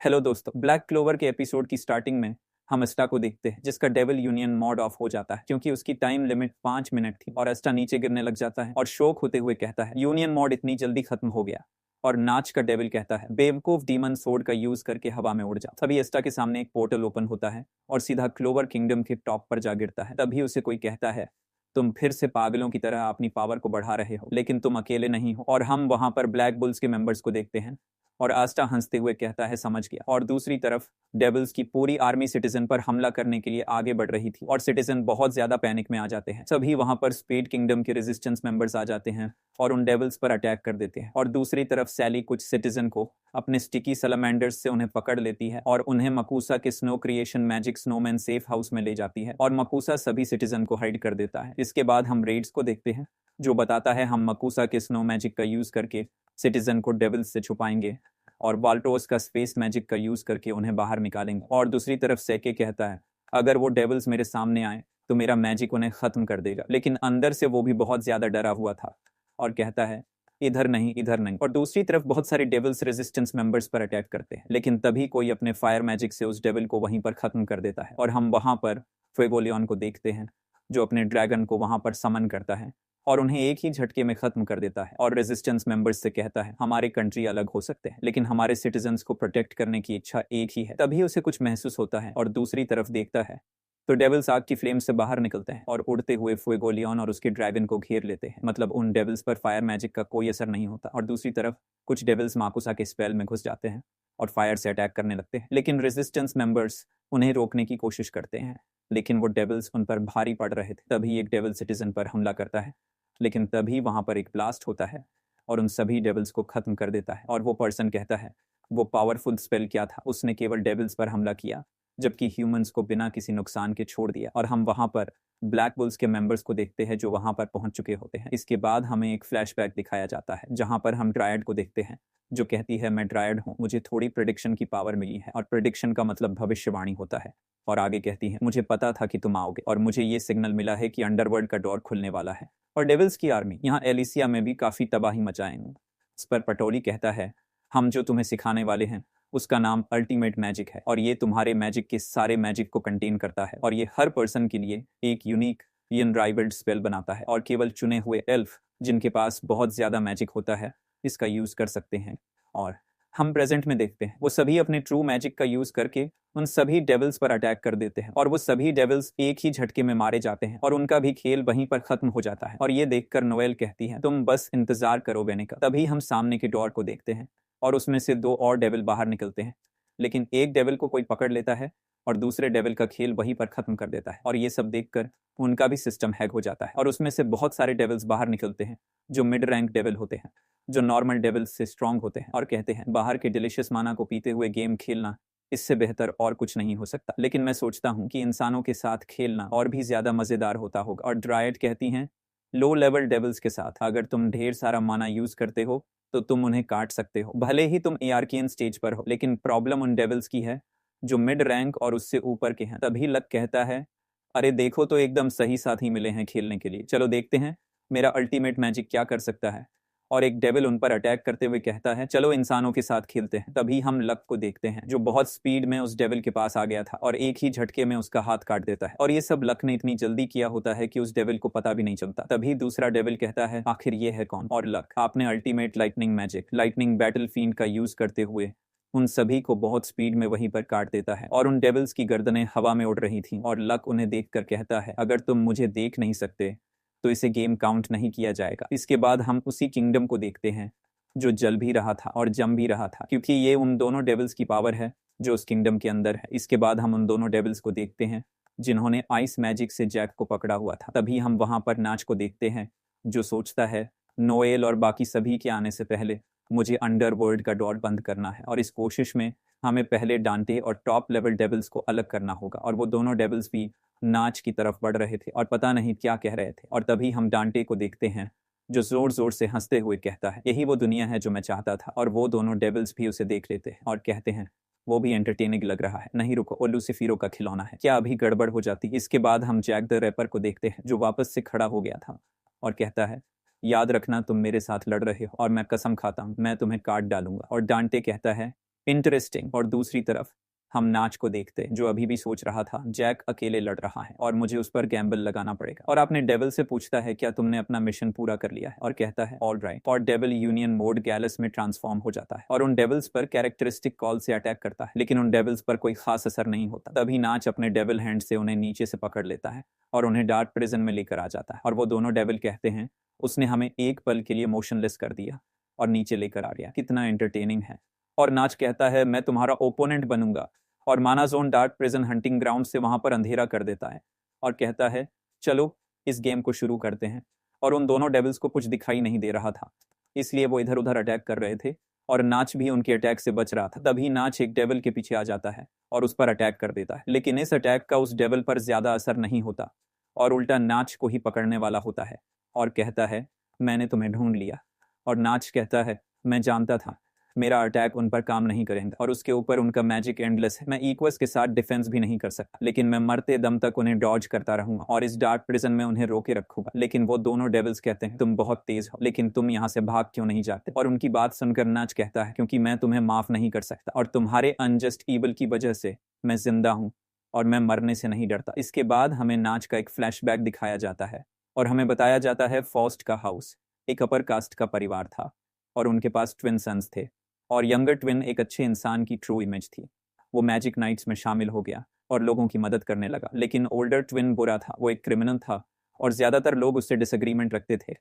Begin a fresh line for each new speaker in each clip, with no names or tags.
Hello दोस्तों, black clover के episode की स्टार्टिंग में हम अस्टा को देखते हैं जिसका डेविल यूनियन मॉड ऑफ हो जाता है क्योंकि उसकी टाइम लिमिट 5 मिनट थी और अस्टा नीचे गिरने लग जाता है और शोक होते हुए कहता है यूनियन मॉड इतनी जल्दी खत्म हो गया। और नाच का डेविल कहता है बेवकूफ डीमन सोर्ड का यूज करके हवा में उड़ जा। तभी अस्टा के सामने एक पोर्टल ओपन होता है और सीधा क्लोवर किंगडम के टॉप पर जा गिरता है। तभी उसे कोई कहता है तुम फिर से पागलों की तरह अपनी पावर को बढ़ा रहे हो, लेकिन तुम अकेले नहीं हो। और हम वहां पर ब्लैक बुल्स के मेंबर्स को देखते हैं और आस्टा हंसते हुए कहता है समझ गया। और दूसरी तरफ डेविल्स की पूरी आर्मी सिटीजन पर हमला करने के लिए आगे बढ़ रही थी और सिटीजन बहुत ज्यादा पैनिक में आ जाते हैं। सभी वहां पर स्पेड किंगडम के रेजिस्टेंस मेंबर्स आ जाते हैं और उन डेविल्स पर अटैक कर देते हैं। और दूसरी तरफ सैली कुछ सिटीजन को अपने स्टिकी सलामेंडर्स से उन्हें पकड़ लेती है और उन्हें मकूसा के snow creation magic snowman safe house में ले जाती है और मकूसा सभी सिटीजन को हाइड कर देता है। इसके बाद हम रेड्स को देखते हैं जो बताता है हम मकूसा के स्नो मैजिक का यूज करके सिटीजन को डेविल्स से छुपाएंगे और वाल्टोस का स्पेस मैजिक का यूज करके उन्हें बाहर निकालेंगे। और दूसरी तरफ सेके कहता है अगर वो डेविल्स मेरे सामने आए तो मेरा मैजिक उन्हें खत्म कर देगा, लेकिन अंदर से वो भी बहुत ज्यादा डरा हुआ था और कहता है इधर नहीं इधर नहीं। और दूसरी तरफ बहुत सारे डेविल्स रेजिस्टेंस मेंबर्स पर अटैक करते हैं, लेकिन तभी कोई अपने फायर मैजिक से उस डेविल को वहीं पर खत्म कर देता है और हम वहां पर फेगोलियन को देखते हैं जो अपने ड्रैगन को वहां पर समन करता है और उन्हें एक ही झटके में खत्म कर देता है और रेजिस्टेंस मेंबर्स से कहता है हमारे कंट्री अलग हो सकते हैं लेकिन हमारे सिटीजन्स को प्रोटेक्ट करने की इच्छा एक ही है। तभी उसे कुछ महसूस होता है और दूसरी तरफ देखता है तो डेविल्स आग की फ्लेम से बाहर निकलते हैं और उड़ते हुए फुएगोलियन और उसके ड्रैगन को घेर लेते हैं। मतलब उन डेविल्स पर फायर मैजिक का कोई असर नहीं होता। और दूसरी तरफ कुछ डेविल्स माकुसा के स्पेल में घुस जाते हैं और फायर से अटैक करने लगते हैं, लेकिन रेजिस्टेंस मेंबर्स उन्हें रोकने की कोशिश करते हैं, लेकिन वो डेविल्स उन पर भारी पड़ रहे थे। तभी एक डेविल सिटीजन पर हमला करता है, लेकिन तभी वहां पर एक ब्लास्ट होता है और उन सभी डेविल्स को खत्म कर देता है। और वो पर्सन कहता है वो पावरफुल स्पेल क्या था, उसने केवल डेविल्स पर हमला किया जबकि ह्यूमंस को बिना किसी नुकसान के छोड़ दिया। और हम वहां पर ब्लैक बुल्स के मेंबर्स को देखते हैं जो वहां पर पहुंच चुके होते हैं। इसके बाद हमें एक फ्लैशबैक दिखाया जाता है जहां पर हम ड्रायड को देखते हैं जो कहती है मैं ड्रायड हूँ, मुझे थोड़ी प्रेडिक्शन की पावर मिली है। और प्रेडिक्शन का मतलब भविष्यवाणी होता है। और आगे कहती है मुझे पता था कि तुम आओगे और मुझे ये सिग्नल मिला है कि अंडरवर्ल्ड का डोर खुलने वाला है और डेविल्स की आर्मी यहाँ एलिसिया में भी काफी तबाही मचाएंगे। इस पर पटोली कहता है हम जो तुम्हें सिखाने वाले हैं उसका नाम अल्टीमेट मैजिक है और ये तुम्हारे मैजिक के सारे मैजिक को कंटेन करता है और ये हर पर्सन के लिए एक यूनिक अनराइवल्ड स्पेल बनाता है और केवल चुने हुए एल्फ जिनके पास बहुत ज्यादा मैजिक होता है इसका यूज कर सकते हैं। और हम प्रेजेंट में देखते हैं वो सभी अपने ट्रू मैजिक का यूज करके उन सभी डेविल्स पर अटैक कर देते हैं और वो सभी डेविल्स एक ही झटके में मारे जाते हैं और उनका भी खेल वहीं पर खत्म हो जाता है। और ये देखकर नोएल कहती है तुम बस इंतजार करो वेने का। तभी हम सामने के डोर को देखते हैं और उसमें से 2 और डेविल बाहर निकलते हैं, लेकिन एक डेविल को कोई पकड़ लेता है और दूसरे डेविल का खेल वहीं पर खत्म कर देता है। और ये सब देखकर उनका भी सिस्टम हैक हो जाता है और उसमें से बहुत सारे डेविल्स बाहर निकलते हैं जो मिड रैंक डेविल होते हैं, जो नॉर्मल डेविल्स से स्ट्रांग होते हैं और कहते हैं बाहर के डिलीशियस माना को पीते हुए गेम खेलना इससे बेहतर और कुछ नहीं हो सकता, लेकिन मैं सोचता हूँ कि इंसानों के साथ खेलना और भी ज्यादा मजेदार होता होगा। और ड्रायड कहती हैं लो लेवल डेविल्स के साथ अगर तुम ढेर सारा माना यूज करते हो तो तुम उन्हें काट सकते हो, भले ही तुम एआरकियन स्टेज पर हो, लेकिन प्रॉब्लम उन डेविल्स की है जो मिड रैंक और उससे ऊपर के हैं। तभी लक कहता है अरे देखो तो एकदम सही साथी मिले हैं खेलने के लिए, चलो देखते हैं मेरा अल्टीमेट मैजिक क्या कर सकता है। और एक डेविल उन पर अटैक करते हुए कहता है चलो इंसानों के साथ खेलते हैं। तभी हम लक को देखते हैं जो बहुत स्पीड में उस डेविल के पास आ गया था और एक ही झटके में उसका हाथ काट देता है और ये सब लक ने इतनी जल्दी किया होता है कि उस डेविल को पता भी नहीं चलता। तभी दूसरा डेविल कहता है आखिर ये है कौन। और लक आपने ultimate lightning magic lightning battle field का यूज करते हुए उन सभी को बहुत स्पीड में वहीं पर काट देता है और उन डेविल्स की गर्दनें हवा में उड़ रही थी। और लक उन्हें देखकर कहता है अगर तुम मुझे देख नहीं सकते तो इसे गेम काउंट नहीं किया जाएगा। इसके बाद हम उसी किंगडम को देखते हैं जो जल भी रहा था और जम भी रहा था क्योंकि ये उन दोनों डेविल्स की पावर है जो उस किंगडम के अंदर है। इसके बाद हम उन दोनों डेविल्स को देखते हैं जिन्होंने आइस मैजिक से जैक को पकड़ा हुआ था। तभी हम वहां पर नाच को देखते हैं जो सोचता है नोएल और बाकी सभी के आने से पहले मुझे अंडरवर्ल्ड का डोर बंद करना है और इस कोशिश में हमें पहले डांटे और टॉप लेवल डेविल्स को अलग करना होगा। और वो दोनों डेविल्स भी नाच की तरफ बढ़ रहे थे और पता नहीं क्या कह रहे थे। और तभी हम डांटे को देखते हैं जो जोर जोर से हंसते हुए कहता है यही वो दुनिया है जो मैं चाहता था। और वो दोनों डेविल्स भी उसे देख लेते हैं और कहते हैं वो भी एंटरटेनिंग लग रहा है, नहीं रुको वो लूसीफिरो का खिलौना है, क्या अभी गड़बड़ हो जाती। इसके बाद हम जैक द रैपर को देखते हैं जो वापस से खड़ा हो गया था और कहता है याद रखना तुम मेरे साथ लड़ रहे हो और मैं कसम खाता हूँ मैं तुम्हें काट डालूंगा। और डांटे कहता है इंटरेस्टिंग। और दूसरी तरफ हम नाच को देखते जो अभी भी सोच रहा था जैक अकेले लड़ रहा है और मुझे उस पर गैम्बल लगाना पड़ेगा। और आपने डेविल से पूछता है क्या तुमने अपना मिशन पूरा कर लिया है, और कहता है ऑल राइट। और डेविल यूनियन मोड गैलस में ट्रांसफॉर्म हो जाता है और उन डेविल्स पर कैरेक्टरिस्टिक कॉल से अटैक करता है, लेकिन उन डेविल्स पर कोई खास असर नहीं होता। तभी नाच अपने डेविल हैंड से उन्हें नीचे से पकड़ लेता है और उन्हें डार्क प्रिजन में लेकर आ जाता है। और वो दोनों डेविल कहते हैं उसने हमें एक पल के लिए मोशनलेस कर दिया और नीचे लेकर आ गया, कितना एंटरटेनिंग है। और नाच कहता है मैं तुम्हारा ओपोनेंट बनूंगा, और मानाजोन डार्क प्रिजन हंटिंग ग्राउंड से वहां पर अंधेरा कर देता है और कहता है चलो इस गेम को शुरू करते हैं। और उन दोनों डेविल्स को कुछ दिखाई नहीं दे रहा था, इसलिए वो इधर उधर अटैक कर रहे थे और नाच भी उनके अटैक से बच रहा था। तभी नाच एक डेविल के पीछे आ जाता है और उस पर अटैक कर देता है, लेकिन इस अटैक का उस डेविल पर ज्यादा असर नहीं होता और उल्टा नाच को ही पकड़ने वाला होता है और कहता है मैंने तुम्हें ढूंढ लिया। और नाच कहता है मैं जानता था मेरा अटैक उन पर काम नहीं करेंगे और उसके ऊपर उनका मैजिक एंडलेस है, मैं इक्वस के साथ डिफेंस भी नहीं कर सकता, लेकिन मैं मरते दम तक उन्हें डॉज करता रहूंगा और इस डार्क प्रिजन में उन्हें रोके रखूंगा। लेकिन वो दोनों डेविल्स कहते हैं तुम बहुत तेज हो, लेकिन तुम यहाँ से भाग क्यों नहीं जाते। और उनकी बात सुनकर नाच कहता है क्योंकि मैं तुम्हें माफ नहीं कर सकता और तुम्हारे अनजस्ट ईवल की वजह से मैं जिंदा हूँ और मैं मरने से नहीं डरता। इसके बाद हमें नाच का एक फ्लैशबैक दिखाया जाता है और हमें बताया जाता है फॉस्ट का हाउस एक अपर कास्ट का परिवार था और उनके पास ट्विन सन्स थे और यंगर ट्विन एक अच्छे इंसान की ट्रू इमेज थी। वो मैजिक नाइट्स में शामिल हो गया और लोगों की मदद करने लगा, लेकिन ओल्डर ट्विन बुरा था, वो एक क्रिमिनल था और ज़्यादातर लोग उससे डिसएग्रीमेंट रखते थे।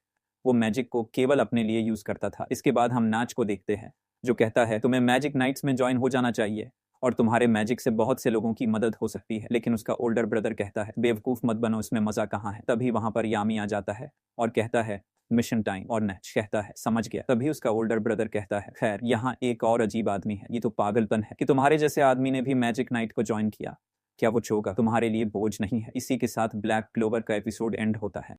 वो मैजिक को केवल अपने लिए यूज़ करता था। इसके बाद हम नाच को देखते हैं जो कहता है तुम्हें मैजिक नाइट्स में ज्वाइन हो जाना चाहिए और तुम्हारे मैजिक से बहुत से लोगों की मदद हो सकती है। लेकिन उसका ओल्डर ब्रदर कहता है बेवकूफ़ मत बनो, इसमें मज़ा कहाँ है। तभी वहाँ पर यामी आ जाता है और कहता है मिशन टाइम। और नैच कहता है समझ गया। तभी उसका ओल्डर ब्रदर कहता है खैर यहाँ एक और अजीब आदमी है, ये तो पागलपन है कि तुम्हारे जैसे आदमी ने भी मैजिक नाइट को ज्वाइन किया। क्या वो चोगा तुम्हारे लिए बोझ नहीं है। इसी के साथ ब्लैक क्लोवर का एपिसोड एंड होता है।